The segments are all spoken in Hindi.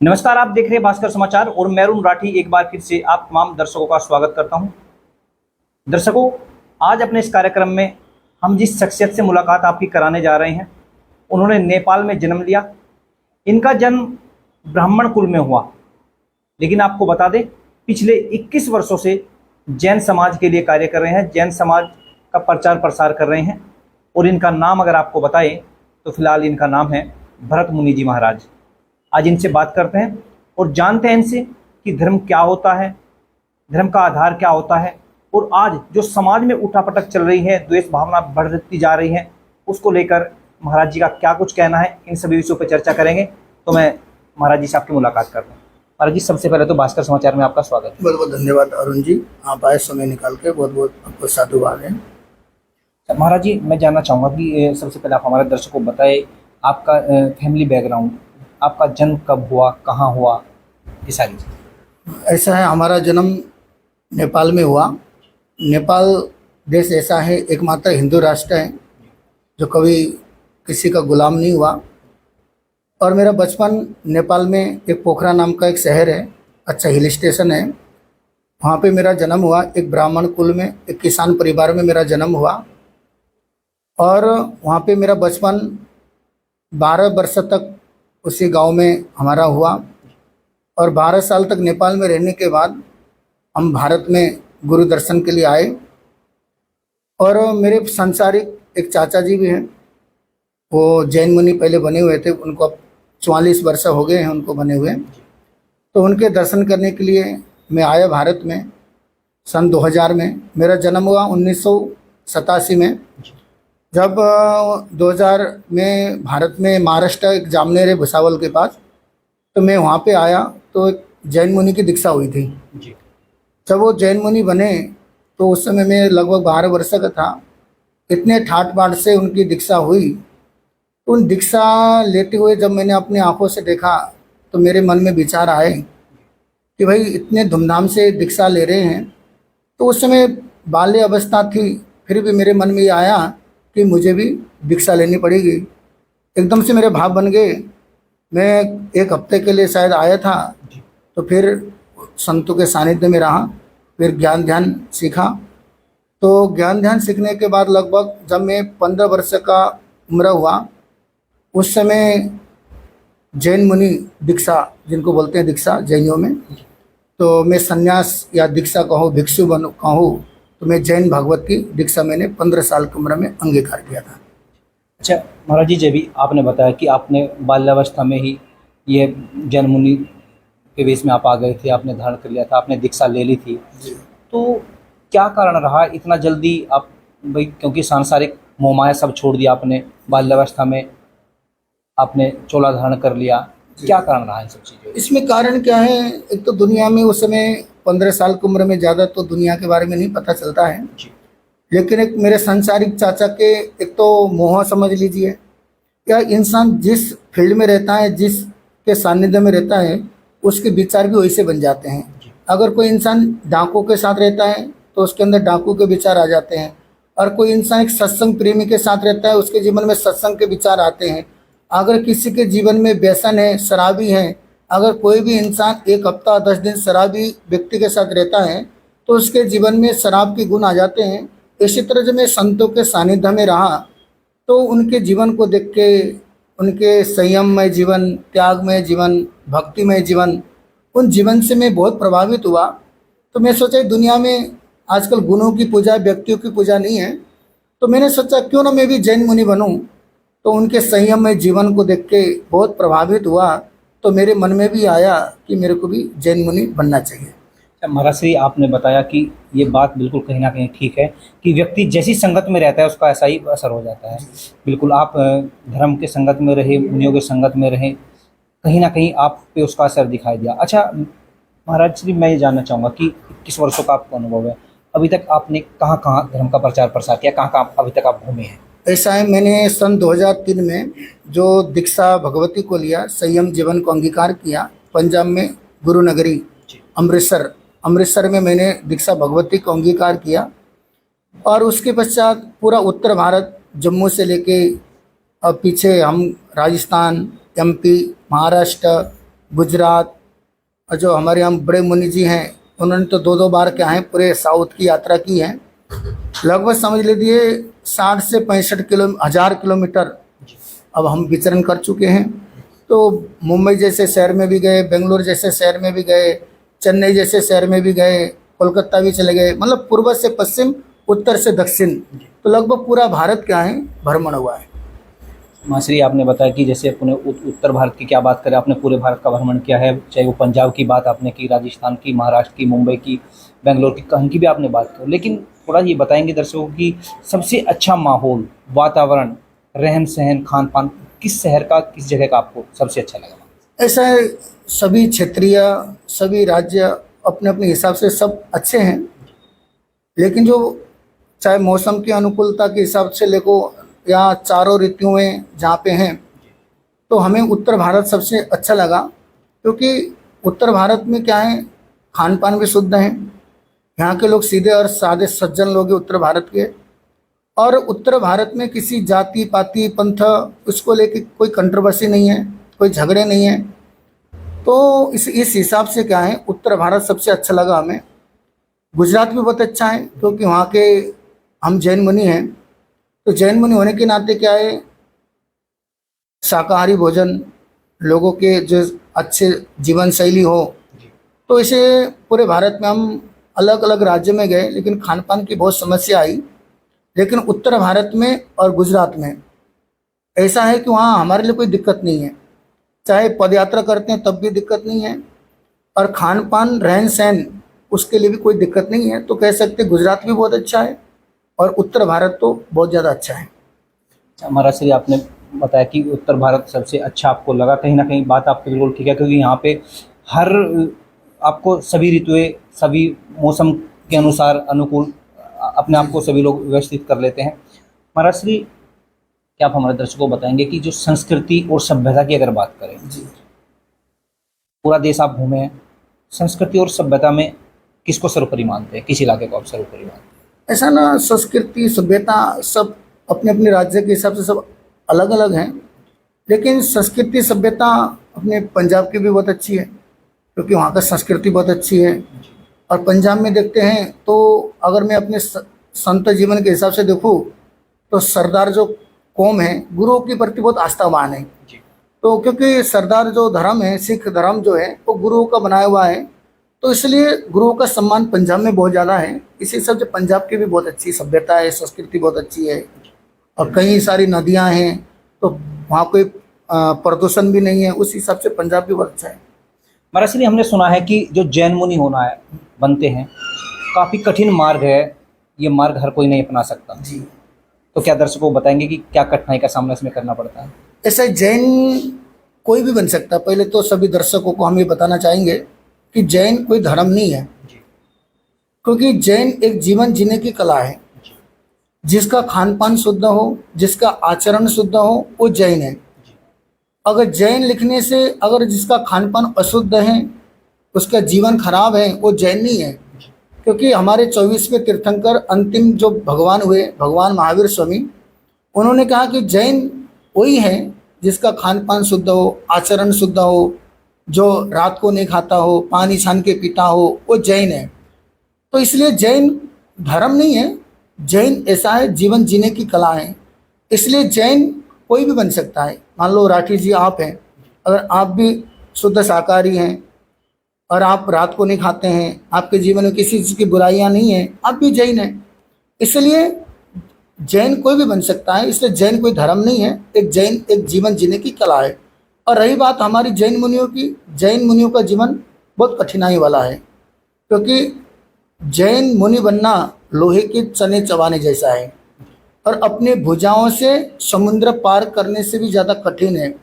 नमस्कार, आप देख रहे हैं भास्कर समाचार और मैं अरुण राठी एक बार फिर से आप तमाम दर्शकों का स्वागत करता हूं। दर्शकों, आज अपने इस कार्यक्रम में हम जिस शख्सियत से मुलाकात आपकी कराने जा रहे हैं, उन्होंने नेपाल में जन्म लिया। इनका जन्म ब्राह्मण कुल में हुआ, लेकिन आपको बता दें, पिछले 21 वर्षों से जैन समाज के लिए कार्य कर रहे हैं, जैन समाज का प्रचार प्रसार कर रहे हैं। और इनका नाम अगर आपको बताएं तो फिलहाल इनका नाम है भरत मुनि जी महाराज। आज इनसे बात करते हैं और जानते हैं इनसे कि धर्म क्या होता है, धर्म का आधार क्या होता है, और आज जो समाज में उठापटक चल रही है, द्वेष भावना बढ़ती जा रही है, उसको लेकर महाराज जी का क्या कुछ कहना है, इन सभी विषयों पर चर्चा करेंगे। तो मैं महाराज जी से आपकी मुलाकात करता हूँ। महाराज जी, सबसे पहले तो भास्कर समाचार में आपका स्वागत है। बहुत बहुत धन्यवाद अरुण जी, आप आए समय निकाल के, बहुत बहुत आपको साधुवाद है। महाराज जी, मैं जानना चाहूँगा कि सबसे पहले आप हमारे दर्शकों को बताएं आपका फैमिली बैकग्राउंड, आपका जन्म कब हुआ, कहाँ हुआ, ये सारी चीज़। ऐसा है, हमारा जन्म नेपाल में हुआ। नेपाल देश ऐसा है, एकमात्र हिंदू राष्ट्र है जो कभी किसी का गुलाम नहीं हुआ। और मेरा बचपन नेपाल में एक पोखरा नाम का एक शहर है, अच्छा हिल स्टेशन है, वहाँ पे मेरा जन्म हुआ। एक ब्राह्मण कुल में, एक किसान परिवार में मेरा जन्म हुआ। और वहाँ पे मेरा बचपन 12 वर्ष तक उसी गांव में हमारा हुआ। और 12 साल तक नेपाल में रहने के बाद हम भारत में गुरु दर्शन के लिए आए। और मेरे सांसारिक एक चाचा जी भी हैं, वो जैन मुनि पहले बने हुए थे, उनको अब 44 वर्ष हो गए हैं उनको बने हुए। तो उनके दर्शन करने के लिए मैं आया भारत में सन 2000 में। मेरा जन्म हुआ 1987 में। जब 2000 में भारत में महाराष्ट्र एक जामनेर है भुसावल के पास, तो मैं वहाँ पे आया तो एक जैन मुनि की दीक्षा हुई थी जी। जब वो जैन मुनि बने तो उस समय मैं लगभग 12 वर्ष का था। इतने ठाट बाट से उनकी दीक्षा हुई। उन दीक्षा लेते हुए जब मैंने अपनी आंखों से देखा तो मेरे मन में विचार आए कि भाई इतने धूमधाम से दीक्षा ले रहे हैं। तो उस समय बाल्य अवस्था थी, फिर भी मेरे मन में ये आया कि मुझे भी दीक्षा लेनी पड़ेगी। एकदम से मेरे भाव बन गए। मैं एक हफ्ते के लिए शायद आया था, तो फिर संतों के सानिध्य में रहा, फिर ज्ञान ध्यान सीखा। तो ज्ञान ध्यान सीखने के बाद लगभग जब मैं 15 वर्ष का उम्र हुआ, उस समय जैन मुनि दीक्षा, जिनको बोलते हैं दीक्षा जैनियों में, तो मैं संन्यास या दीक्षा कहूँ, भिक्षु बन कहूँ, तो मैं जैन भागवत की दीक्षा मैंने 15 साल की उम्र में अंगीकार किया था। अच्छा महाराज जी, जब भी आपने बताया कि आपने बाल्यावस्था में ही ये जैन मुनि के वेश में आप आ गए थे, आपने धारण कर लिया था, आपने दीक्षा ले ली थी, तो क्या कारण रहा इतना जल्दी आप, भाई क्योंकि सांसारिक मोहमाया सब छोड़ दिया आपने, बाल्यावस्था में आपने चोला धारण कर लिया, क्या कारण रहा इन सब चीज़ों? इसमें कारण क्या है, एक तो दुनिया में उस समय 15 साल की उम्र में ज़्यादा तो दुनिया के बारे में नहीं पता चलता है जी। लेकिन एक मेरे सांसारिक चाचा के एक तो मोह समझ लीजिए, क्या इंसान जिस फील्ड में रहता है, जिसके सानिध्य में रहता है, उसके विचार भी वैसे बन जाते हैं। अगर कोई इंसान डाकू के साथ रहता है तो उसके अंदर डाकू के विचार आ जाते हैं। और कोई इंसान एक सत्संग प्रेमी के साथ रहता है, उसके जीवन में सत्संग के विचार आते हैं। अगर किसी के जीवन में व्यसन है, शराबी है, अगर कोई भी इंसान 1 हफ्ता 10 दिन शराबी व्यक्ति के साथ रहता है तो उसके जीवन में शराब के गुण आ जाते हैं। इसी तरह जब मैं संतों के सानिध्य में रहा तो उनके जीवन को देख के, उनके संयममय जीवन, त्यागमय जीवन, भक्तिमय जीवन, उन जीवन से मैं बहुत प्रभावित हुआ। तो मैं सोचा दुनिया में आजकल गुणों की पूजा, व्यक्तियों की पूजा नहीं है, तो मैंने सोचा क्यों ना मैं भी जैन मुनि बनूं। तो उनके संयममय जीवन को देख के बहुत प्रभावित हुआ, तो मेरे मन में भी आया कि मेरे को भी जैन मुनि बनना चाहिए। महाराज श्री, आपने बताया कि ये बात बिल्कुल कहीं ना कहीं ठीक है कि व्यक्ति जैसी संगत में रहता है उसका ऐसा ही असर हो जाता है। बिल्कुल, आप धर्म के संगत में रहे, मुनियों के संगत में रहे, कहीं ना कहीं आप पे उसका असर दिखाई दिया। अच्छा महाराज श्री, मैं ये जानना चाहूँगा कि 21 वर्षों का आपका अनुभव है, अभी तक आपने कहाँ कहाँ धर्म का प्रचार प्रसार किया, कहाँ कहाँ अभी तक आप घूमे हैं? ऐसा है, मैंने सन 2003 में जो दीक्षा भगवती को लिया, संयम जीवन को अंगीकार किया, पंजाब में गुरु नगरी अमृतसर में मैंने दीक्षा भगवती को अंगीकार किया। और उसके पश्चात पूरा उत्तर भारत, जम्मू से लेके अब पीछे हम राजस्थान, एमपी, महाराष्ट्र, गुजरात, और जो हमारे यहाँ बड़े मुनि जी हैं उन्होंने तो 2-2 बार क्या है पूरे साउथ की यात्रा की है। लगभग समझ लीजिए 60 से 65 किलोमीटर अब हम विचरण कर चुके हैं। तो मुंबई जैसे शहर में भी गए, बेंगलोर जैसे शहर में भी गए, चेन्नई जैसे शहर में भी गए, कोलकाता भी चले गए, मतलब पूर्व से पश्चिम, उत्तर से दक्षिण, तो लगभग पूरा भारत क्या है भ्रमण हुआ है। मासरी, आपने बताया कि जैसे अपने उत्तर भारत की क्या बात करें, आपने पूरे भारत का भ्रमण किया है, चाहे वो पंजाब की बात आपने की, राजस्थान की, महाराष्ट्र की, मुंबई की, बेंगलोर की, कहीं की भी आपने बात की। लेकिन थोड़ा ये बताएंगे दर्शकों की सबसे अच्छा माहौल, वातावरण, रहन सहन, खान पान किस शहर का, किस जगह का आपको सबसे अच्छा लगा? ऐसा है, सभी क्षेत्रीय, सभी राज्य अपने अपने हिसाब से सब अच्छे हैं, लेकिन जो चाहे मौसम की अनुकूलता के हिसाब से लेको या चारों ऋतुओं में जहाँ पे हैं, तो हमें उत्तर भारत सबसे अच्छा लगा, क्योंकि उत्तर भारत में क्या है खान पान भी शुद्ध है, यहाँ के लोग सीधे और सादे सज्जन लोग हैं उत्तर भारत के, और उत्तर भारत में किसी जाति पाति पंथ उसको लेके कोई कंट्रोवर्सी नहीं है, कोई झगड़े नहीं है। तो इस हिसाब से क्या है उत्तर भारत सबसे अच्छा लगा हमें। गुजरात भी बहुत अच्छा है, क्योंकि वहाँ के हम जैन मुनि हैं, तो जैन मुनि होने के नाते क्या है शाकाहारी भोजन, लोगों के जो अच्छे जीवन शैली हो, तो इसे पूरे भारत में हम अलग अलग राज्य में गए, लेकिन खान पान की बहुत समस्या आई। लेकिन उत्तर भारत में और गुजरात में ऐसा है कि वहाँ हमारे लिए कोई दिक्कत नहीं है, चाहे पदयात्रा करते हैं तब भी दिक्कत नहीं है, और खान पान रहन सहन उसके लिए भी कोई दिक्कत नहीं है। तो कह सकते गुजरात भी बहुत अच्छा है और उत्तर भारत तो बहुत ज़्यादा अच्छा है। हमारा श्री, आपने बताया कि उत्तर भारत सबसे अच्छा आपको लगा, कहीं ना कहीं बात आपकी बिल्कुल ठीक है, क्योंकि यहाँ पे हर आपको सभी ऋतुएं, सभी मौसम के अनुसार अनुकूल अपने आप को सभी लोग व्यवस्थित कर लेते हैं। महाराज श्री, क्या आप हमारे दर्शकों को बताएंगे कि जो संस्कृति और सभ्यता की अगर बात करें, जी, पूरा देश आप घूमे हैं, संस्कृति और सभ्यता में किसको सर्वोपरि मानते हैं, किस इलाके को आप सर्वोपरि मानते हैं? ऐसा ना, संस्कृति सभ्यता सब अपने अपने राज्य के हिसाब से सब अलग अलग हैं, लेकिन संस्कृति सभ्यता अपने पंजाब की भी बहुत अच्छी है, क्योंकि वहाँ का संस्कृति बहुत अच्छी है। और पंजाब में देखते हैं तो अगर मैं अपने संत जीवन के हिसाब से देखूँ तो सरदार जो कौम है गुरुओं के प्रति बहुत आस्थावान है। तो क्योंकि सरदार जो धर्म है, सिख धर्म जो है वो गुरुओं का बनाया हुआ है, तो इसलिए गुरुओं का सम्मान पंजाब में बहुत ज़्यादा है। इसी हिसाब से पंजाब की भी बहुत अच्छी सभ्यता है, संस्कृति बहुत अच्छी है, और कई सारी नदियाँ हैं, तो वहाँ कोई प्रदूषण भी नहीं है, उस हिसाब से पंजाब भी बहुत अच्छा है। महाराज श्री, हमने सुना है कि जो जैन मुनि होना है बनते हैं, काफ़ी कठिन मार्ग है, ये मार्ग हर कोई नहीं अपना सकता जी, तो क्या दर्शकों को बताएंगे कि क्या कठिनाई का सामना इसमें करना पड़ता है? ऐसा जैन कोई भी बन सकता है। पहले तो सभी दर्शकों को हम ये बताना चाहेंगे कि जैन कोई धर्म नहीं है, क्योंकि जैन एक जीवन जीने की कला है। जिसका खान पान शुद्ध हो, जिसका आचरण शुद्ध हो, वो जैन है। अगर जैन लिखने से अगर जिसका खान पान अशुद्ध है, उसका जीवन खराब है, वो जैन नहीं है। क्योंकि हमारे 24वें तीर्थंकर अंतिम जो भगवान हुए, भगवान महावीर स्वामी, उन्होंने कहा कि जैन वही है जिसका खान पान शुद्ध हो, आचरण शुद्ध हो, जो रात को नहीं खाता हो, पानी छान के पीता हो, वो जैन है। तो इसलिए जैन धर्म नहीं है, जैन ऐसा है जीवन जीने की कला है। इसलिए जैन कोई भी बन सकता है। मान लो राठी जी आप हैं, अगर आप भी शुद्ध शाकाहारी हैं और आप रात को नहीं खाते हैं, आपके जीवन में किसी चीज़ की बुराइयां नहीं है, आप भी जैन हैं। इसलिए जैन कोई भी बन सकता है, इसलिए जैन कोई धर्म नहीं है, एक जैन एक जीवन जीने की कला है। और रही बात हमारी जैन मुनियों की, जैन मुनियों का जीवन बहुत कठिनाई वाला है, क्योंकि जैन मुनि बनना लोहे के चने चबाने जैसा है, और अपने भुजाओं से समुद्र पार करने से भी ज़्यादा कठिन है,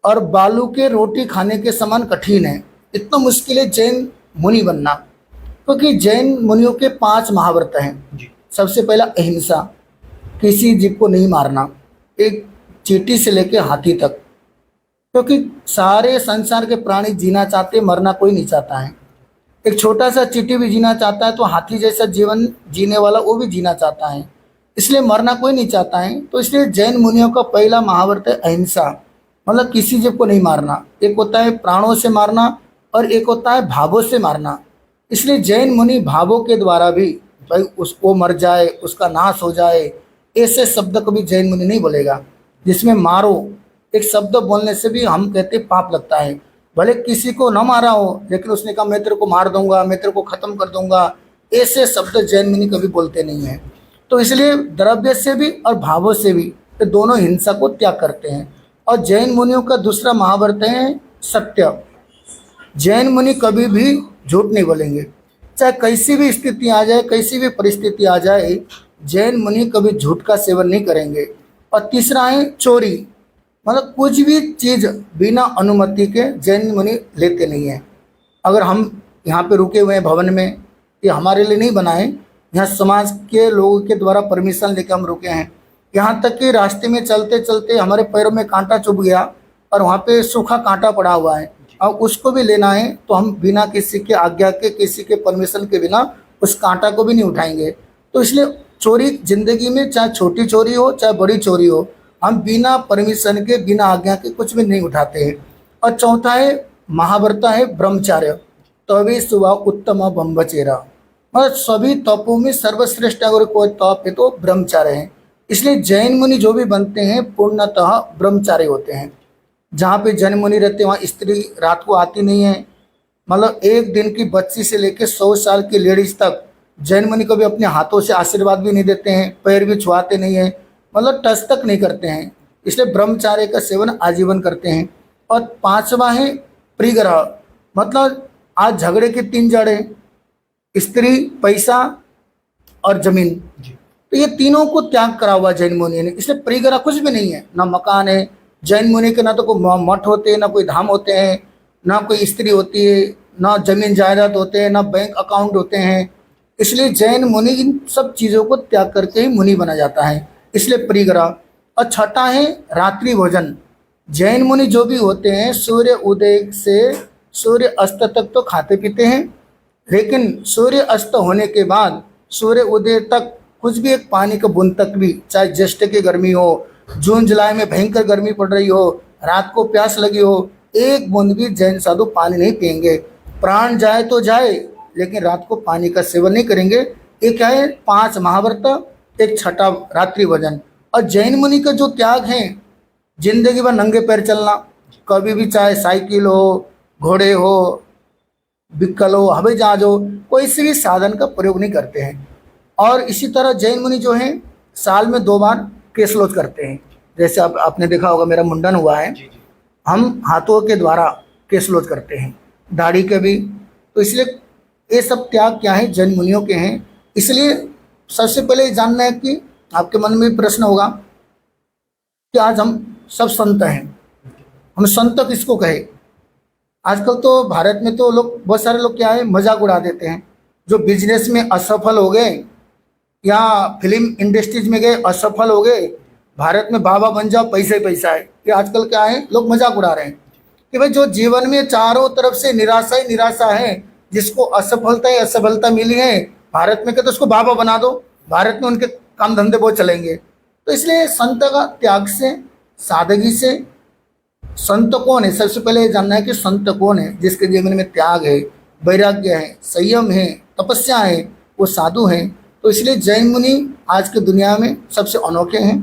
और बालू के रोटी खाने के समान कठिन है। इतना मुश्किल है जैन मुनि बनना, क्योंकि जैन मुनियों के 5 महाव्रत हैं। सबसे पहला अहिंसा, किसी जीव को नहीं मारना, एक चींटी से लेकर हाथी तक, क्योंकि सारे संसार के प्राणी जीना चाहते, मरना कोई नहीं चाहता है। एक छोटा सा चींटी भी जीना चाहता है, तो हाथी जैसा जीवन जीने वाला वो भी जीना चाहता है, इसलिए मरना कोई नहीं चाहता है। तो इसलिए जैन मुनियों का पहला महाव्रत है अहिंसा, मतलब किसी जीव को नहीं मारना। एक होता है प्राणों से मारना और एक होता है भावों से मारना। इसलिए जैन मुनि भावों के द्वारा भी, भाई उसको मर जाए, उसका नाश हो जाए, ऐसे शब्द कभी जैन मुनि नहीं बोलेगा। जिसमें मारो एक शब्द बोलने से भी हम कहते पाप लगता है। भले किसी को न मारा हो लेकिन उसने कहा मैं तेरे को मार दूंगा, मैं तेरे को खत्म कर दूंगा, ऐसे शब्द जैन मुनि कभी बोलते नहीं हैं। तो इसलिए द्रव्य से भी और भावों से भी ये दोनों हिंसा को त्याग करते हैं। और जैन मुनियों का दूसरा महाव्रत है सत्य। जैन मुनि कभी भी झूठ नहीं बोलेंगे, चाहे कैसी भी स्थिति आ जाए, कैसी भी परिस्थिति आ जाए, जैन मुनि कभी झूठ का सेवन नहीं करेंगे। और तीसरा है चोरी, मतलब कुछ भी चीज़ बिना अनुमति के जैन मुनि लेते नहीं हैं। अगर हम यहाँ पे रुके हुए हैं भवन में, ये हमारे लिए नहीं बनाए, यहाँ समाज के लोगों के द्वारा परमिशन लेके हम रुके हैं। यहाँ तक कि रास्ते में चलते चलते हमारे पैरों में कांटा चुभ गया और वहाँ पे सूखा कांटा पड़ा हुआ है और उसको भी लेना है तो हम बिना किसी के आज्ञा के, किसी के परमिशन के बिना उस कांटा को भी नहीं उठाएंगे। तो इसलिए चोरी जिंदगी में चाहे छोटी चोरी हो चाहे बड़ी चोरी हो, हम बिना परमिशन के, बिना आज्ञा के कुछ भी नहीं उठाते हैं। और चौथा है महाव्रत है ब्रह्मचार्य, तवे सुबह उत्तम ब्रह्मचर्य, मतलब सभी तपों में सर्वश्रेष्ठ अगर कोई तप है तो ब्रह्मचार्य है। इसलिए जैन मुनि जो भी बनते हैं पूर्णतः ब्रह्मचारी होते हैं। जहाँ पे जैन मुनि रहते हैं वहाँ स्त्री रात को आती नहीं है। मतलब एक दिन की बच्ची से लेकर 100 साल की लेडीज तक जैन मुनि कभी अपने हाथों से आशीर्वाद भी नहीं देते हैं, पैर भी छुआते नहीं हैं, मतलब टच तक नहीं करते हैं। इसलिए ब्रह्मचार्य का सेवन आजीवन करते हैं। और पांचवा है परिग्रह, मतलब आज झगड़े की 3 जड़, स्त्री, पैसा और जमीन, तो ये तीनों को त्याग करा हुआ जैन मुनि ने। इसलिए परिग्रह कुछ भी नहीं है, ना मकान है जैन मुनि के, ना तो कोई मठ होते हैं, ना कोई धाम होते हैं, ना कोई स्त्री होती है, ना जमीन जायदाद होते हैं, ना बैंक अकाउंट होते हैं। इसलिए जैन मुनि इन सब चीज़ों को त्याग करके ही मुनि बना जाता है, इसलिए परिग्रह। और छठा है रात्रि भोजन। जैन मुनि जो भी होते हैं सूर्य उदय से सूर्य अस्त तक तो खाते पीते हैं, लेकिन सूर्य अस्त होने के बाद सूर्य उदय तक कुछ भी एक पानी का बूंद तक भी, चाहे ज्येष्ठ की गर्मी हो, जून जुलाई में भयंकर गर्मी पड़ रही हो, रात को प्यास लगी हो, एक बूंद भी जैन साधु पानी नहीं पिएंगे। प्राण जाए तो जाए लेकिन रात को पानी का सेवन नहीं करेंगे। ये क्या है, 5 महाव्रत, एक छठा रात्रि भोजन। और जैन मुनि का जो त्याग है, जिंदगी भर नंगे पैर चलना, कभी भी चाहे साइकिल हो, घोड़े हो, व्हीकल हो, हवाई जहाज हो, कोई से भी साधन का प्रयोग नहीं करते हैं। और इसी तरह जैन मुनि जो हैं साल में 2 बार केशलोच करते हैं। जैसे आपने देखा होगा मेरा मुंडन हुआ है, हम हाथों के द्वारा केशलोच करते हैं, दाढ़ी के भी। तो इसलिए ये सब त्याग क्या है, जैन मुनियों के हैं। इसलिए सबसे पहले जानना है कि आपके मन में प्रश्न होगा कि आज हम सब संत हैं, हम संत किसको कहे। आजकल तो भारत में तो लोग, बहुत सारे लोग क्या है, मजाक उड़ा देते हैं। जो बिजनेस में असफल हो गए या फिल्म इंडस्ट्रीज में गए असफल हो गए, भारत में बाबा बन जाओ, पैसा ही पैसा है, ये आजकल क्या है, लोग मजाक उड़ा रहे हैं कि भाई जो जीवन में चारों तरफ से निराशा ही निराशा है, जिसको असफलता ही असफलता मिली है, भारत में कहते उसको बाबा बना दो, भारत में उनके काम धंधे बहुत चलेंगे। तो इसलिए संत का त्याग से, सादगी से, संत कौन है, सबसे पहले ये जानना है कि संत कौन है। जिसके जीवन में त्याग है, वैराग्य है, संयम है, तपस्या है, वो साधु हैं। तो इसलिए जैन मुनि आज की दुनिया में सबसे अनोखे हैं।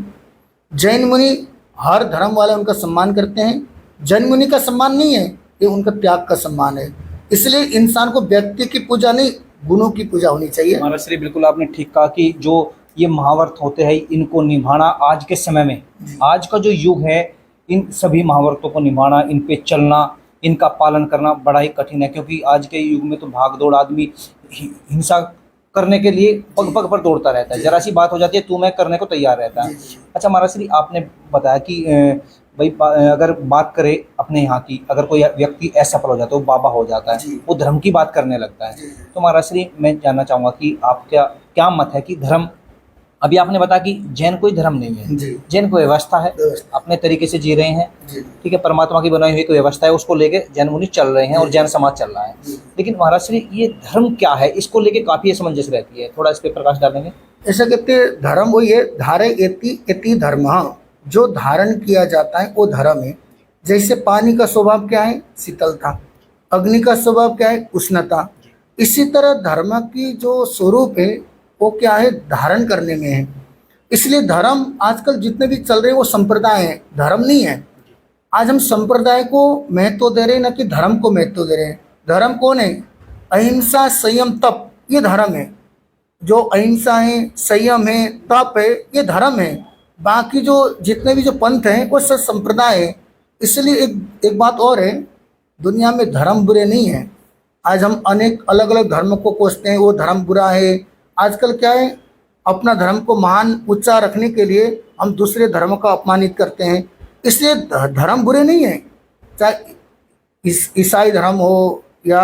जैन मुनि हर धर्म वाले उनका सम्मान करते हैं। जैन मुनि का सम्मान नहीं है, ये उनका त्याग का सम्मान है। इसलिए इंसान को व्यक्ति की पूजा नहीं, गुणों की पूजा होनी चाहिए। महाराज श्री, बिल्कुल आपने ठीक कहा कि जो ये महाव्रत होते हैं इनको निभाना आज के समय में, आज का जो युग है, इन सभी महाव्रतों को निभाना, इन पे चलना, इनका पालन करना बड़ा ही कठिन है। क्योंकि आज के युग में तो भाग दौड़, आदमी हिंसा करने के लिए पग पग पर दौड़ता रहता है, जरा सी बात हो जाती है तू मैं करने को तैयार रहता है। अच्छा महाराज श्री, आपने बताया कि भाई अगर बात करें अपने यहाँ की, अगर कोई व्यक्ति असफल हो जाता है, वो बाबा हो जाता है, वो धर्म की बात करने लगता है, तो महाराज श्री मैं जानना चाहूँगा कि आप क्या मत है कि धर्म, अभी आपने बताया कि जैन कोई धर्म नहीं है, जैन कोई व्यवस्था है, अपने तरीके से जी रहे हैं, ठीक है, परमात्मा की बनाई हुई कोई व्यवस्था है, उसको लेके जैन मुनि चल रहे हैं और जैन समाज चल रहा है। लेकिन महाराज श्री ये धर्म क्या है, इसको लेके काफी असमंजस रहती है, थोड़ा इस पे प्रकाश डालेंगे। ऐसा कहते हैं धर्म वही है, धारे एति एति धर्म, जो धारण किया जाता है वो धर्म है। जैसे पानी का स्वभाव क्या है, शीतलता, अग्नि का स्वभाव क्या है, उष्णता, इसी तरह धर्म की जो स्वरूप है वो क्या है, धारण करने में है। इसलिए धर्म आजकल जितने भी चल रहे हैं वो संप्रदाय है, धर्म नहीं है। आज हम संप्रदाय को महत्व दे रहे हैं, न कि धर्म को महत्व दे रहे हैं। धर्म कौन है, अहिंसा संयम तप, ये धर्म है। जो अहिंसा है, संयम है, तप है, ये धर्म है। बाकी जो जितने भी जो पंथ हैं वो सब संप्रदाय है। इसलिए एक बात और है, दुनिया में धर्म बुरे नहीं है। आज हम अनेक अलग अलग धर्म को कोसते हैं, वो धर्म बुरा है। आजकल क्या है, अपना धर्म को महान ऊंचा रखने के लिए हम दूसरे धर्म का अपमानित करते हैं। इसलिए धर्म बुरे नहीं है, चाहे ईसाई धर्म हो या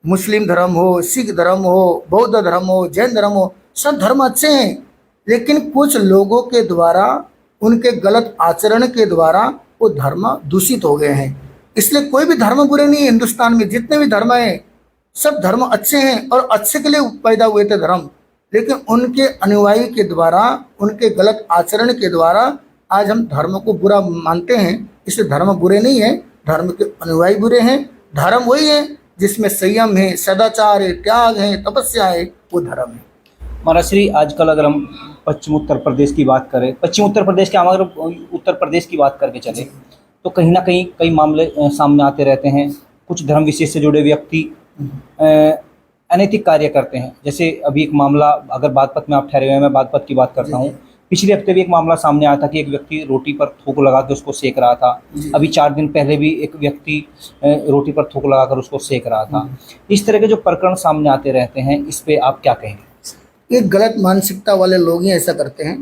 मुस्लिम धर्म हो, सिख धर्म हो, बौद्ध धर्म हो, जैन धर्म हो, सब धर्म अच्छे हैं। लेकिन कुछ लोगों के द्वारा, उनके गलत आचरण के द्वारा वो धर्म दूषित हो गए हैं। इसलिए कोई भी धर्म बुरे नहीं है। हिंदुस्तान में जितने भी धर्म हैं सब धर्म अच्छे हैं और अच्छे के लिए पैदा हुए थे धर्म। लेकिन उनके अनुयायी के द्वारा, उनके गलत आचरण के द्वारा आज हम धर्म को बुरा मानते हैं। इसलिए धर्म बुरे नहीं है, धर्म के अनुयायी बुरे हैं। धर्म वही है जिसमें संयम है, सदाचार है, त्याग है, तपस्या है, वो धर्म है। महाराज श्री, आजकल अगर हम पश्चिम उत्तर प्रदेश की बात करें, पश्चिम उत्तर प्रदेश के, हम अगर उत्तर प्रदेश की बात करके चले तो कहीं ना कहीं कई मामले सामने आते रहते हैं। कुछ धर्म विशेष से जुड़े व्यक्ति अनैतिक कार्य करते हैं। जैसे अभी एक मामला, अगर बागपत में आप ठहरे हुए हैं, मैं बागपत की बात करता हूँ। पिछले हफ्ते भी एक मामला सामने आया था कि एक व्यक्ति रोटी पर थूक लगा के उसको सेक रहा था। अभी 4 दिन पहले भी एक व्यक्ति रोटी पर थूक लगाकर उसको सेक रहा था। इस तरह के जो प्रकरण सामने आते रहते हैं, इस पे आप क्या कहेंगे? ये गलत मानसिकता वाले लोग ही ऐसा करते हैं।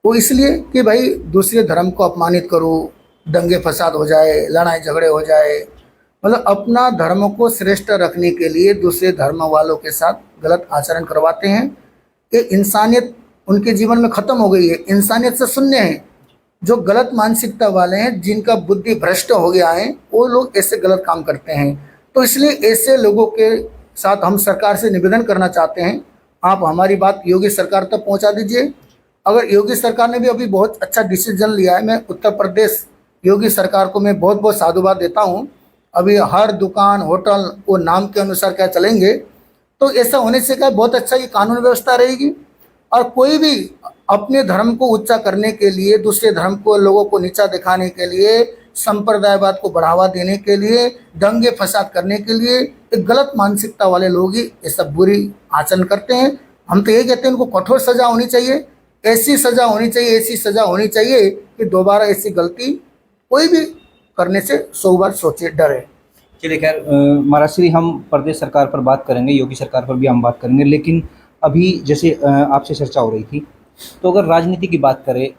वो इसलिए कि भाई दूसरे धर्म को अपमानित करो, दंगे फसाद हो जाए, लड़ाई झगड़े हो जाए, मतलब अपना धर्म को श्रेष्ठ रखने के लिए दूसरे धर्म वालों के साथ गलत आचरण करवाते हैं। ये इंसानियत उनके जीवन में खत्म हो गई है, इंसानियत से शून्य है। जो गलत मानसिकता वाले हैं, जिनका बुद्धि भ्रष्ट हो गया है, वो लोग ऐसे गलत काम करते हैं। तो इसलिए ऐसे लोगों के साथ हम सरकार से निवेदन करना चाहते हैं, आप हमारी बात योगी सरकार तक पहुंचा दीजिए। अगर योगी सरकार ने भी अभी बहुत अच्छा डिसीजन लिया है, मैं उत्तर प्रदेश योगी सरकार को मैं बहुत बहुत साधुवाद देता हूँ। अभी हर दुकान, होटल वो नाम के अनुसार क्या चलेंगे, तो ऐसा होने से क्या बहुत अच्छा ये कानून व्यवस्था रहेगी। और कोई भी अपने धर्म को ऊंचा करने के लिए, दूसरे धर्म को, लोगों को नीचा दिखाने के लिए, संप्रदायवाद को बढ़ावा देने के लिए, दंगे फसाद करने के लिए, एक गलत मानसिकता वाले लोग ही ये सब बुरी आचरण करते हैं। हम तो ये कहते हैं उनको कठोर सजा होनी चाहिए, ऐसी सजा होनी चाहिए, ऐसी सजा होनी चाहिए कि दोबारा ऐसी गलती कोई भी करने से 100 बार सोचे, डरे। चलिए खैर महाराज श्री, हम प्रदेश सरकार पर बात करेंगे, योगी सरकार पर भी हम बात करेंगे। लेकिन अभी जैसे आपसे चर्चा हो रही थी, तो अगर राजनीति की बात करें,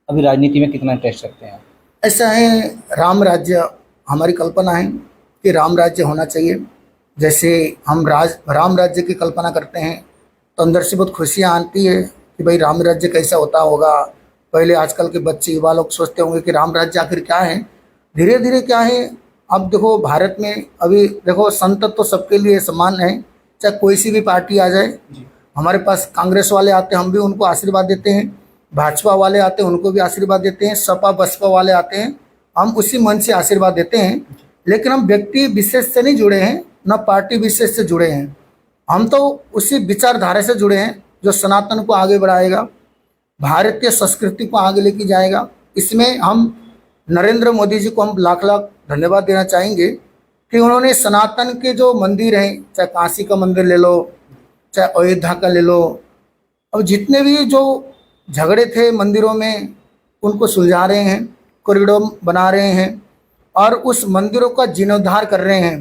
अभी राजनीति में कितना इंटरेस्ट रखते हैं? ऐसा है, राम राज्य हमारी कल्पना है कि राम राज्य होना चाहिए। जैसे हम राम राज्य की कल्पना करते हैं तो अंदर से बहुत खुशियाँ आती है कि भाई राम राज्य कैसा होता होगा। पहले आजकल के बच्चे, युवा लोग सोचते होंगे कि राम राज्य आखिर क्या है। धीरे धीरे क्या है, अब देखो भारत में अभी देखो संत तो सबके लिए समान है, चाहे कोई सी भी पार्टी आ जाए। हमारे पास कांग्रेस वाले आते हैं, हम भी उनको आशीर्वाद देते हैं। भाजपा वाले आते हैं, उनको भी आशीर्वाद देते हैं। सपा बसपा वाले आते हैं, हम उसी मन से आशीर्वाद देते हैं। लेकिन हम व्यक्ति विशेष से नहीं जुड़े हैं, न पार्टी विशेष से जुड़े हैं। हम तो उसी विचारधारा से जुड़े हैं जो सनातन को आगे बढ़ाएगा, भारतीय संस्कृति को आगे लेके जाएगा। इसमें हम नरेंद्र मोदी जी को हम लाख लाख धन्यवाद देना चाहेंगे कि उन्होंने सनातन के जो मंदिर हैं, चाहे काशी का मंदिर ले लो, चाहे अयोध्या का ले लो, अब जितने भी जो झगड़े थे मंदिरों में, उनको सुलझा रहे हैं, कॉरिडोर बना रहे हैं और उस मंदिरों का जीर्णोद्धार कर रहे हैं।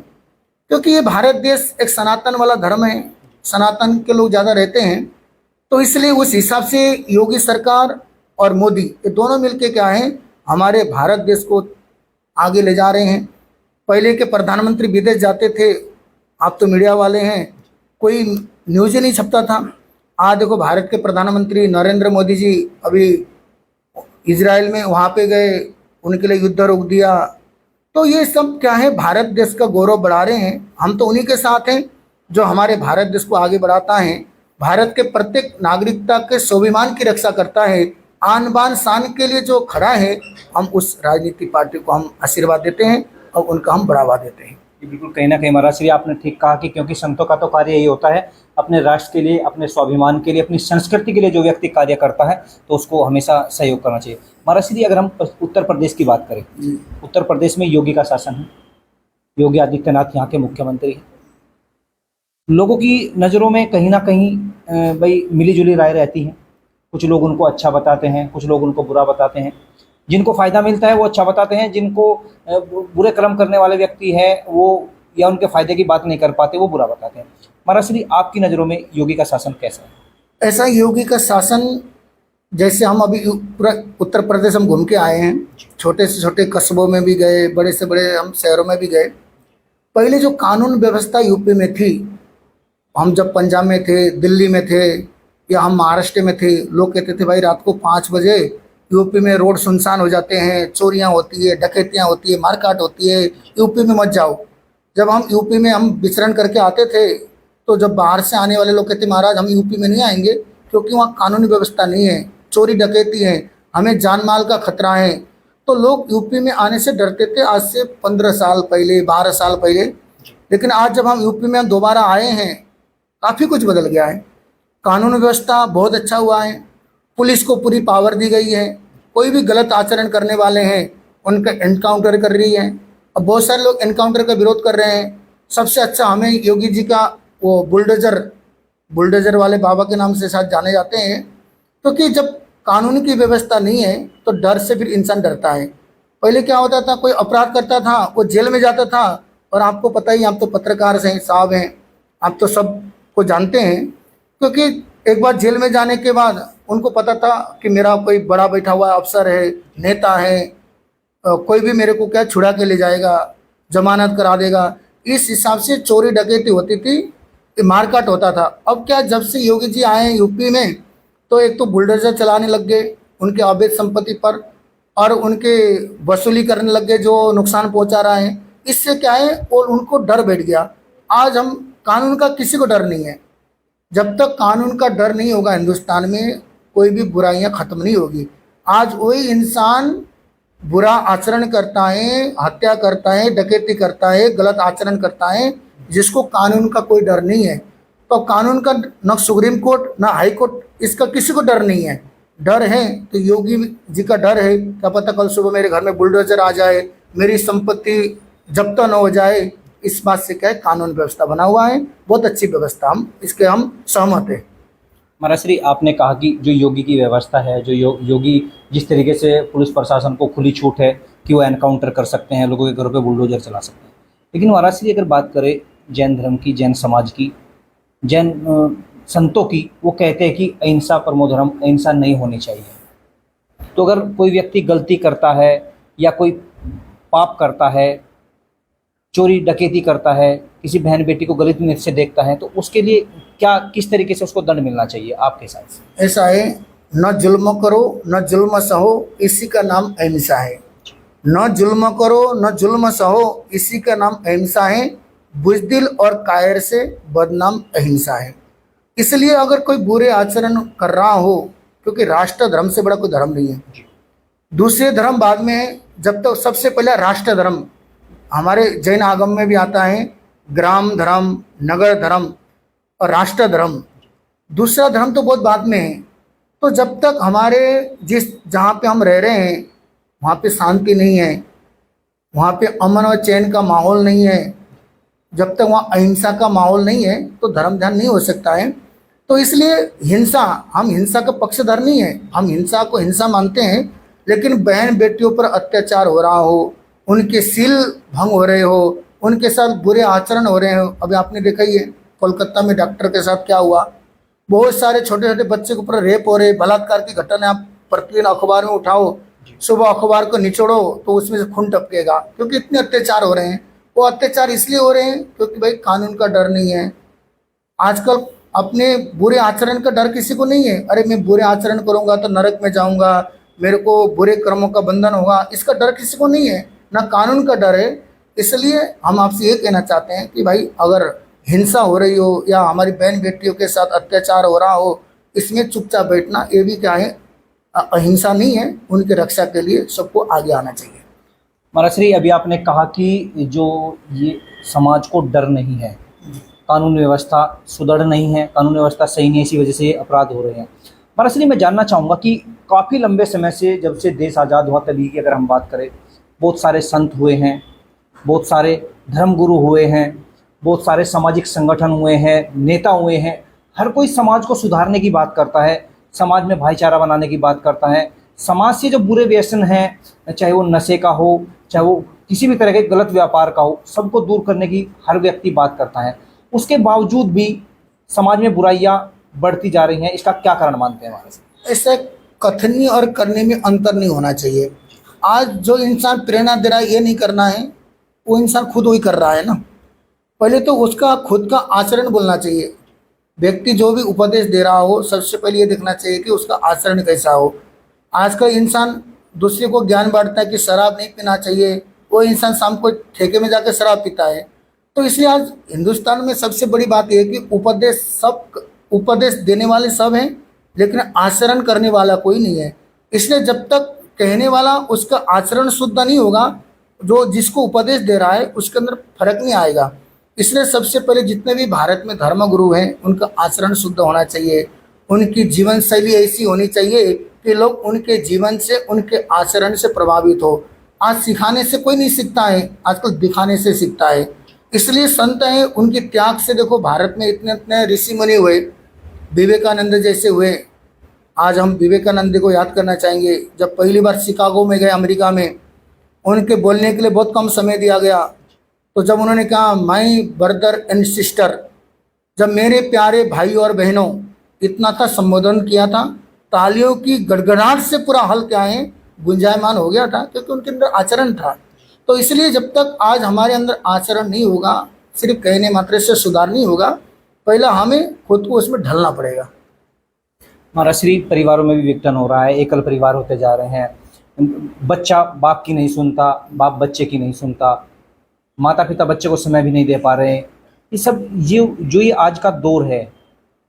क्योंकि ये भारत देश एक सनातन वाला धर्म है, सनातन के लोग ज़्यादा रहते हैं। तो इसलिए उस हिसाब से योगी सरकार और मोदी ये दोनों मिलके क्या है, हमारे भारत देश को आगे ले जा रहे हैं। पहले के प्रधानमंत्री विदेश जाते थे, आप तो मीडिया वाले हैं, कोई न्यूज़ ही नहीं छपता था। आज देखो भारत के प्रधानमंत्री नरेंद्र मोदी जी अभी इजराइल में वहाँ पे गए, उनके लिए युद्ध रोक दिया। तो ये सब क्या है, भारत देश का गौरव बढ़ा रहे हैं। हम तो उन्हीं के साथ हैं जो हमारे भारत देश को आगे बढ़ाता है, भारत के प्रत्येक नागरिकता के स्वाभिमान की रक्षा करता है। आन बान शान के लिए जो खड़ा है, हम उस राजनीतिक पार्टी को हम आशीर्वाद देते हैं और उनका हम बढ़ावा देते हैं। ये बिल्कुल कहीं ना कहीं महाराज श्री आपने ठीक कहा कि क्योंकि संतों का तो कार्य यही होता है, अपने राष्ट्र के लिए, अपने स्वाभिमान के लिए, अपनी संस्कृति के लिए जो व्यक्ति कार्य करता है तो उसको हमेशा सहयोग करना चाहिए। महाराज श्री अगर हम उत्तर प्रदेश की बात करें, उत्तर प्रदेश में योगी का शासन है, योगी आदित्यनाथ यहाँ के मुख्यमंत्री हैं। लोगों की नज़रों में कहीं ना कहीं भाई मिली जुली राय रहती है, कुछ लोग उनको अच्छा बताते हैं, कुछ लोग उनको बुरा बताते हैं। जिनको फ़ायदा मिलता है वो अच्छा बताते हैं, जिनको बुरे कर्म करने वाले व्यक्ति है वो या उनके फ़ायदे की बात नहीं कर पाते वो बुरा बताते हैं। महाराज श्री आपकी नज़रों में योगी का शासन कैसा है? ऐसा योगी का शासन, जैसे हम अभी पूरा उत्तर प्रदेश हम घूम के आए हैं, छोटे से छोटे कस्बों में भी गए, बड़े से बड़े हम शहरों में भी गए। पहले जो कानून व्यवस्था यूपी में थी, हम जब पंजाब में थे, दिल्ली में थे या हम महाराष्ट्र में थे, लोग कहते थे भाई रात को 5 बजे यूपी में रोड सुनसान हो जाते हैं, चोरियां होती है, डकैतियां होती है, मारकाट होती है, यूपी में मत जाओ। जब हम यूपी में हम विचरण करके आते थे तो जब बाहर से आने वाले लोग कहते महाराज हम यूपी में नहीं आएंगे क्योंकि वहाँ कानूनी व्यवस्था नहीं है, चोरी डकैती है, हमें जान माल का खतरा है। तो लोग यूपी में आने से डरते थे, आज से 15 साल पहले, 12 साल पहले। लेकिन आज जब हम यूपी में दोबारा आए हैं, काफ़ी कुछ बदल गया है। कानून व्यवस्था बहुत अच्छा हुआ है, पुलिस को पूरी पावर दी गई है, कोई भी गलत आचरण करने वाले हैं उनका एनकाउंटर कर रही है। अब बहुत सारे लोग एनकाउंटर का विरोध कर रहे हैं। सबसे अच्छा हमें योगी जी का वो बुलडोजर वाले बाबा के नाम से शायद जाने जाते हैं, क्योंकि जब कानून की व्यवस्था नहीं है तो डर से फिर इंसान डरता है। पहले क्या होता था, कोई अपराध करता था वो जेल में जाता था, और आपको पता ही, आप तो पत्रकार हैं साहब हैं, आप तो सब को जानते हैं, क्योंकि एक बार जेल में जाने के बाद उनको पता था कि मेरा कोई बड़ा बैठा हुआ अफसर है, नेता है, कोई भी मेरे को क्या छुड़ा के ले जाएगा, जमानत करा देगा। इस हिसाब से चोरी डकैती होती थी, मारकाट होता था। अब क्या, जब से योगी जी आए हैं यूपी में, तो एक तो बुलडोजर चलाने लग गए उनके अवैध संपत्ति पर, और उनके वसूली करने लग गए जो नुकसान पहुंचा रहा है। इससे क्या है, और उनको डर बैठ गया। आज हम कानून का किसी को डर नहीं है। जब तक कानून का डर नहीं होगा हिंदुस्तान में, कोई भी बुराइयां खत्म नहीं होगी। आज वही इंसान बुरा आचरण करता है, हत्या करता है, डकैती करता है, गलत आचरण करता है, जिसको कानून का कोई डर नहीं है। तो कानून का न सुप्रीम कोर्ट न हाई कोर्ट, इसका किसी को डर नहीं है। डर है तो योगी जी का डर है, क्या पता कल सुबह मेरे घर में बुलडोजर आ जाए, मेरी संपत्ति जब्त न हो जाए। इस बात से क्या है, कानून व्यवस्था बना हुआ है, बहुत अच्छी व्यवस्था, हम इसके हम सहमत हैं। महाराज श्री आपने कहा कि जो योगी की व्यवस्था है, जो योगी जिस तरीके से पुलिस प्रशासन को खुली छूट है कि वो एनकाउंटर कर सकते हैं, लोगों के घरों पे बुलडोजर चला सकते हैं। लेकिन महाराज श्री अगर बात करें जैन धर्म की, जैन समाज की, जैन संतों की, वो कहते हैं कि अहिंसा परमो धर्म, अहिंसा नहीं होनी चाहिए। तो अगर कोई व्यक्ति गलती करता है या कोई पाप करता है, चोरी डकैती करता है, किसी बहन बेटी को गलत नज़र से देखता है, तो उसके लिए क्या, किस तरीके से उसको दंड मिलना चाहिए आपके हिसाब से? ऐसा है, न जुल्म करो न जुल्म सहो, इसी का नाम अहिंसा है। न जुल्म करो न जुल्म सहो, इसी का नाम अहिंसा है। बुजदिल और कायर से बदनाम अहिंसा है। इसलिए अगर कोई बुरे आचरण कर रहा हो, क्योंकि राष्ट्र धर्म से बड़ा कोई धर्म नहीं है, दूसरे धर्म बाद में है। जब तक सबसे पहले राष्ट्र धर्म, हमारे जैन आगम में भी आता है, ग्राम धर्म, नगर धर्म और राष्ट्र धर्म। दूसरा धर्म तो बहुत बाद में है। तो जब तक हमारे जहाँ पे हम रह रहे हैं वहाँ पे शांति नहीं है, वहाँ पे अमन और चैन का माहौल नहीं है, जब तक वहाँ अहिंसा का माहौल नहीं है तो धर्म ध्यान नहीं हो सकता है। तो इसलिए हिंसा, हम हिंसा का पक्षधर नहीं है, हम हिंसा को हिंसा मानते हैं। लेकिन बहन बेटियों पर अत्याचार हो रहा हो, उनके सील भंग हो रहे हो, उनके साथ बुरे आचरण हो रहे हो। अभी आपने देखा ही है कोलकाता में डॉक्टर के साथ क्या हुआ, बहुत सारे छोटे छोटे बच्चे के ऊपर रेप हो रहे, बलात्कार की घटना आप प्रतिदिन अखबार में उठाओ, सुबह अखबार को निचोड़ो तो उसमें से खून टपकेगा, क्योंकि इतने अत्याचार हो रहे हैं। वो अत्याचार इसलिए हो रहे हैं क्योंकि भाई कानून का डर नहीं है। आजकल अपने बुरे आचरण का डर किसी को नहीं है। अरे मैं बुरे आचरण करूंगा तो नरक में जाऊंगा, मेरे को बुरे कर्मों का बंधन होगा, इसका डर किसी को नहीं है, ना कानून का डर है। इसलिए हम आपसे ये कहना चाहते हैं कि भाई अगर हिंसा हो रही हो या हमारी बहन बेटियों के साथ अत्याचार हो रहा हो, इसमें चुपचाप बैठना, ये भी क्या है, अहिंसा नहीं है, उनकी रक्षा के लिए सबको आगे आना चाहिए। महाराज श्री, अभी आपने कहा कि जो ये समाज को डर नहीं है, कानून व्यवस्था सुदृढ़ नहीं है, कानून व्यवस्था सही नहीं है, इसी वजह से ये अपराध हो रहे हैं। महाराज श्री, मैं जानना चाहूँगा कि काफ़ी लंबे समय से, जब से देश आज़ाद हुआ तभी की अगर हम बात करें, बहुत सारे संत हुए हैं, बहुत सारे धर्मगुरु हुए हैं, बहुत सारे सामाजिक संगठन हुए हैं, नेता हुए हैं। हर कोई समाज को सुधारने की बात करता है, समाज में भाईचारा बनाने की बात करता है। समाज से जो बुरे व्यसन हैं, चाहे वो नशे का हो, चाहे वो किसी भी तरह के गलत व्यापार का हो, सबको दूर करने की हर व्यक्ति बात करता है। उसके बावजूद भी समाज में बुराइयां बढ़ती जा रही हैं। इसका क्या कारण मानते हैं महाराज? ऐसा कथनी और करने में अंतर नहीं होना चाहिए। आज जो इंसान प्रेरणा दे रहा है ये नहीं करना है, वो इंसान खुद वही कर रहा है ना। पहले तो उसका खुद का आचरण बोलना चाहिए। व्यक्ति जो भी उपदेश दे रहा हो, सबसे पहले ये देखना चाहिए कि उसका आचरण कैसा हो। आज का इंसान दूसरे को ज्ञान बांटता है कि शराब नहीं पीना चाहिए, वो इंसान शाम को ठेके में जाकर शराब पीता है। तो इसलिए आज हिंदुस्तान में सबसे बड़ी बात यह है कि उपदेश देने वाले सब हैं, लेकिन आचरण करने वाला कोई नहीं है। इसलिए जब तक कहने वाला उसका आचरण शुद्ध नहीं होगा, जो जिसको उपदेश दे रहा है उसके अंदर फर्क नहीं आएगा। इसलिए सबसे पहले जितने भी भारत में धर्मगुरु हैं, उनका आचरण शुद्ध होना चाहिए, उनकी जीवन शैली ऐसी होनी चाहिए कि लोग उनके जीवन से, उनके आचरण से प्रभावित हो। आज सिखाने से कोई नहीं सीखता है, आजकल दिखाने से सीखता है। इसलिए संत हैं, उनके त्याग से देखो भारत में इतने इतने ऋषि मुनि हुए, विवेकानंद जैसे हुए। आज हम विवेकानंद को याद करना चाहेंगे। जब पहली बार शिकागो में गए अमेरिका में, उनके बोलने के लिए बहुत कम समय दिया गया। तो जब उन्होंने कहा माई ब्रदर एंड सिस्टर, जब मेरे प्यारे भाई और बहनों, इतना था संबोधन किया था, तालियों की गड़गड़ाहट से पूरा हल क्या है गुंजायमान हो गया था, क्योंकि उनके अंदर आचरण था। तो इसलिए जब तक आज हमारे अंदर आचरण नहीं होगा, सिर्फ कहने मात्र से सुधार नहीं होगा, पहला हमें खुद को उसमें ढलना पड़ेगा। हमारा श्री परिवारों में भी विघटन हो रहा है, एकल परिवार होते जा रहे हैं। बच्चा बाप की नहीं सुनता, बाप बच्चे की नहीं सुनता, माता पिता बच्चे को समय भी नहीं दे पा रहे हैं। ये सब ये आज का दौर है,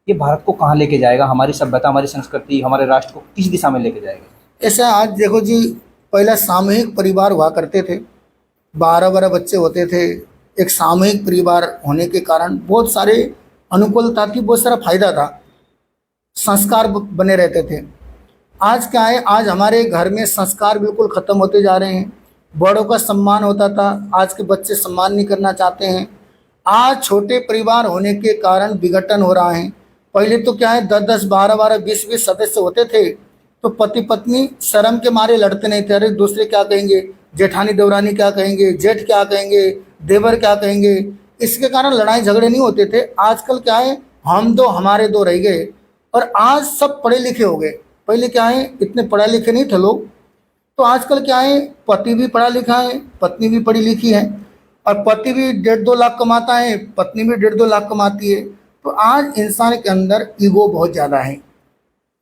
ये भारत को कहाँ लेके जाएगा? हमारी सभ्यता, हमारी संस्कृति, हमारे राष्ट्र को किस दिशा में लेके जाएगा? ऐसा आज देखो जी, पहला सामूहिक परिवार हुआ करते थे, 12-12 बच्चे होते थे। एक सामूहिक परिवार होने के कारण बहुत सारे अनुकूलता थी, बहुत सारा फायदा था, संस्कार बने रहते थे। आज क्या है, आज हमारे घर में संस्कार बिल्कुल ख़त्म होते जा रहे हैं। बड़ों का सम्मान होता था, आज के बच्चे सम्मान नहीं करना चाहते हैं। आज छोटे परिवार होने के कारण विघटन हो रहा है। पहले तो क्या है, 10-10, 12-12, 20-20 सदस्य होते थे, तो पति पत्नी शर्म के मारे लड़ते नहीं थे। अरे दूसरे क्या कहेंगे, जेठानी देवरानी क्या कहेंगे, जेठ क्या कहेंगे, देवर क्या कहेंगे, इसके कारण लड़ाई झगड़े नहीं होते थे। आजकल क्या है, हम दो हमारे दो रह गए, और आज सब पढ़े लिखे हो गए। पहले क्या है, इतने पढ़े लिखे नहीं थे लोग, तो आजकल क्या है, पति भी पढ़ा लिखा है, पत्नी भी पढ़ी लिखी है, और पति भी 1.5-2 लाख कमाता है, पत्नी भी 1.5-2 लाख कमाती है। तो आज इंसान के अंदर ईगो बहुत ज़्यादा है।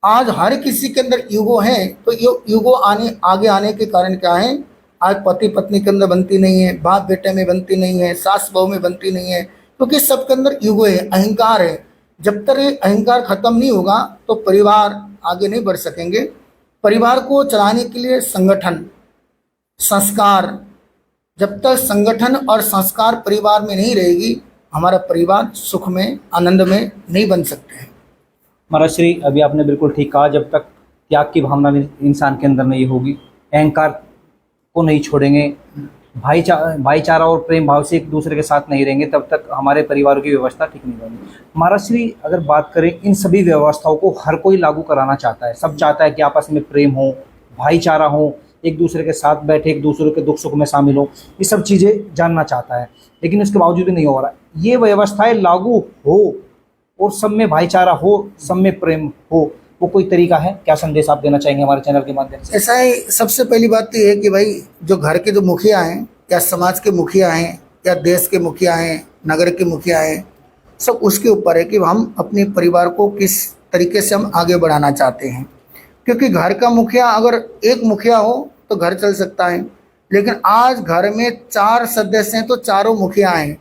आज हर किसी के अंदर ईगो है, तो ये ईगो आगे आने के कारण क्या है, आज पति पत्नी के अंदर बनती नहीं है, बाप बेटे में बनती नहीं है, सास बहू में बनती नहीं है, क्योंकि सबके अंदर ईगो है, अहंकार है। जब तक ये अहंकार खत्म नहीं होगा तो परिवार आगे नहीं बढ़ सकेंगे। परिवार को चलाने के लिए संगठन, संस्कार, जब तक संगठन और संस्कार परिवार में नहीं रहेगी, हमारा परिवार सुख में, आनंद में नहीं बन सकते हैं। महाराज श्री, अभी आपने बिल्कुल ठीक कहा, जब तक त्याग की भावना इंसान के अंदर नहीं होगी, अहंकार को नहीं छोड़ेंगे, भाईचारा और प्रेम भाव से एक दूसरे के साथ नहीं रहेंगे, तब तक हमारे परिवारों की व्यवस्था ठीक नहीं बनेगी। महाराज श्री, अगर बात करें, इन सभी व्यवस्थाओं को हर कोई लागू कराना चाहता है, सब चाहता है कि आपस में प्रेम हो, भाईचारा हो, एक दूसरे के साथ बैठे, एक दूसरे के दुख सुख में शामिल हो, ये सब चीज़ें जानना चाहता है, लेकिन उसके बावजूद भी नहीं हो रहा। ये व्यवस्थाएं लागू हो और सब में भाईचारा हो, सब में प्रेम हो, वो कोई तरीका है? क्या संदेश आप देना चाहेंगे हमारे चैनल के माध्यम से? ऐसा है, सबसे पहली बात तो ये है कि भाई जो घर के जो मुखिया हैं, या समाज के मुखिया हैं, या देश के मुखिया हैं, नगर के मुखिया हैं, सब उसके ऊपर है कि हम अपने परिवार को किस तरीके से हम आगे बढ़ाना चाहते हैं। क्योंकि घर का मुखिया, अगर एक मुखिया हो तो घर चल सकता है, लेकिन आज घर में 4 सदस्य हैं तो चारों मुखिया हैं।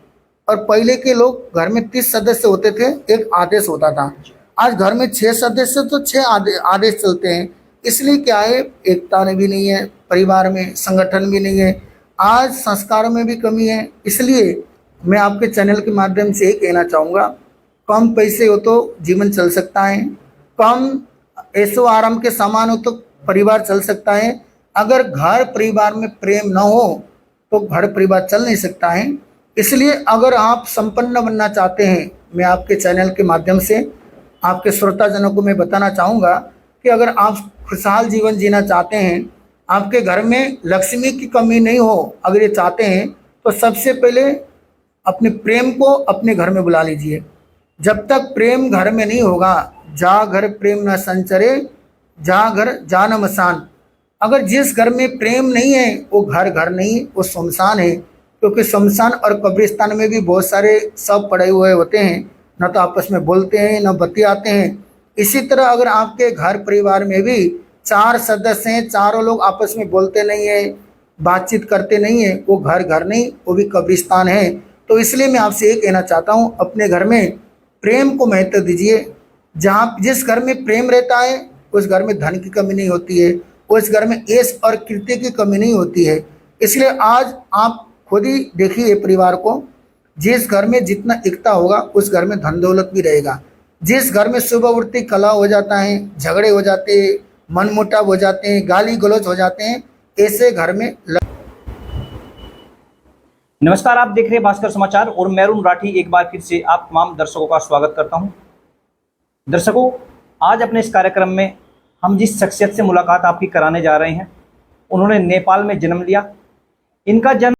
और पहले के लोग घर में 30 सदस्य होते थे, एक आदेश होता था। आज घर में 6 सदस्य तो 6 आदेश चलते हैं। इसलिए क्या है, एकता भी नहीं है परिवार में, संगठन भी नहीं है, आज संस्कारों में भी कमी है। इसलिए मैं आपके चैनल के माध्यम से ये कहना चाहूँगा, कम पैसे हो तो जीवन चल सकता है, कम ऐशो आराम के सामान हो तो परिवार चल सकता है। अगर घर परिवार में प्रेम न हो तो घर परिवार चल नहीं सकता है। इसलिए अगर आप संपन्न बनना चाहते हैं, मैं आपके चैनल के माध्यम से आपके श्रोताजनों को मैं बताना चाहूँगा कि अगर आप खुशहाल जीवन जीना चाहते हैं, आपके घर में लक्ष्मी की कमी नहीं हो, अगर ये चाहते हैं तो सबसे पहले अपने प्रेम को अपने घर में बुला लीजिए। जब तक प्रेम घर में नहीं होगा, जा घर प्रेम न संचरे, जा घर जान मसान। अगर जिस घर में प्रेम नहीं है वो घर घर नहीं, वो शमशान है। क्योंकि शमशान और कब्रिस्तान में भी बहुत सारे सब पड़े हुए होते हैं, न तो आपस में बोलते हैं न बतियाते हैं। इसी तरह अगर आपके घर परिवार में भी 4 सदस्य हैं, चारों लोग आपस में बोलते नहीं है, बातचीत करते नहीं है, वो घर घर नहीं, वो भी कब्रिस्तान है। तो इसलिए मैं आपसे ये कहना चाहता हूँ, अपने घर में प्रेम को महत्व दीजिए। जहाँ जिस घर में प्रेम रहता है उस घर में धन की कमी नहीं होती है, उस घर में ऐश और कीर्ति की कमी नहीं होती है। इसलिए आज आप खुद ही देखिए परिवार को, जिस घर में जितना एकता होगा उस घर में धन दौलत भी रहेगा। जिस घर में शुभवृत्ति कला हो जाता है, झगड़े हो जाते हैं, मनमुटाव हो जाते हैं, गाली गलौज हो जाते हैं, ऐसे घर में नमस्कार, आप देख रहे हैं भास्कर समाचार और मैं अरुण राठी एक बार फिर से आप तमाम दर्शकों का स्वागत करता हूं। दर्शकों, आज अपने इस कार्यक्रम में हम जिस शख्सियत से मुलाकात आपकी कराने जा रहे हैं, उन्होंने नेपाल में जन्म लिया। इनका जन्म